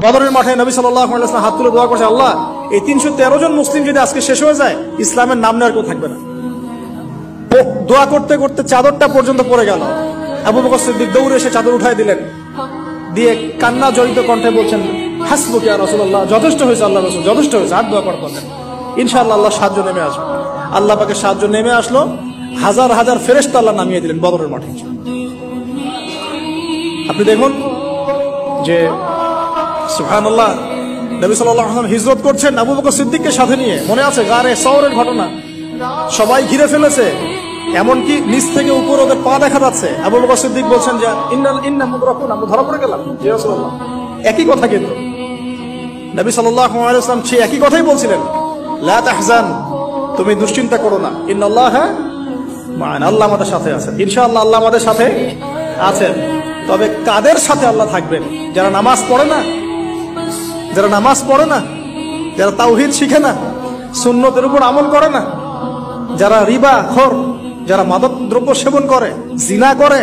বদরের মাঠে নবী সাল্লাল্লাহু আলাইহি ওয়াসাল্লাম হাত তুলে দোয়া করছে, আল্লাহ এই 313 জন মুসলিম যদি আজকে শেষ হয়ে যায়, ইসলামের নাম নেওয়ার কেউ থাকবে না। দোয়া করতে করতে চাদরটা পর্যন্ত পড়ে গেল। আবু বকর সিদ্দিক দৌড়ে এসে চাদর উঠায় দিলেন, দিয়ে কান্না জড়িত কণ্ঠে বলছেন, হাসবুক ইয়া রাসূলুল্লাহ, যথেষ্ট হয়েছে আল্লাহ রাসূল, যথেষ্ট হয়েছে, আর দোয়া করতে হবে, ইনশাআল্লাহ আল্লাহ সাহায্য নেমে আসবে। আল্লাহ পাকের সাহায্য নেমে আসলো, হাজার হাজার ফেরেশতা আল্লাহ নামিয়ে দিলেন বদরের মাঠে। আপনি দেখুন যে সুবহানাল্লাহ, নবী সাল্লাল্লাহু আলাইহি ওয়াসাল্লাম হিজরত করছেন আবু বকর সিদ্দিককে সাথে নিয়ে। মনে আছে গারে সওরের ঘটনা, সবাই ঘিরে ফেলেছে, এমনকি নিচ থেকে উপর ওদের পা দেখা যাচ্ছে। আবু বকর সিদ্দিক বলছেন যে ইন্না মুদরাকুন, আমরা ধরা পড়ে গেলাম। ইয়া রাসূলুল্লাহ, একই কথা কিন্তু নবী সাল্লাল্লাহু আলাইহি ওয়াসাল্লাম সেই একই কথাই বলছিলেন, লা তাহজান, তুমি দুশ্চিন্তা করো না, ইন্নাল্লাহা মা'ানা, আল্লাহ আমাদের সাথে আছেন, ইনশাআল্লাহ আল্লাহ আমাদের সাথে আছেন। তবে কাদের সাথে আল্লাহ থাকবেন? যারা নামাজ পড়ে না, যারা নামাজ পড়ে না, যারা তাওহীদ শিখে না, সুন্নতের উপর আমল করে না, যারা রিবা খোর, যারা মাদক দ্রব্য সেবন করে, জিনা করে,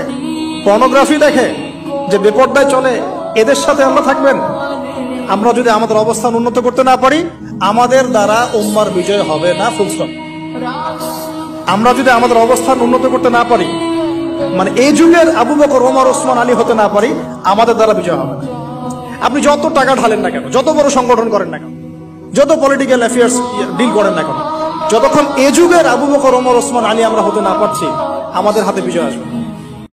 পর্নোগ্রাফি দেখে, যে বেপরদায় চলে, এদের সাথে আল্লাহ থাকবেন। আমরা যদি আমাদের অবস্থান উন্নত করতে না পারি, আমাদের দ্বারা উম্মার বিজয় হবে না, ফুল স্টপ। আমরা যদি আমাদের অবস্থান উন্নত করতে না পারি, মানে এই যুগের আবু বকর, ওমর, ওসমান, আলী হতে না পারি, আমাদের দ্বারা বিজয় হবে না। আপনি যত টাকা ঢালেন না কেন, যত বড় সংগঠন করেন না কেন, যত পলিটিক্যাল অ্যাফেয়ার্স ডিল করেন না কেন, যতক্ষণ এ যুগের আবু বকর, ওমর, ওসমান, আলী আমরা হতে না পারছি, আমাদের হাতে বিজয় আসবে।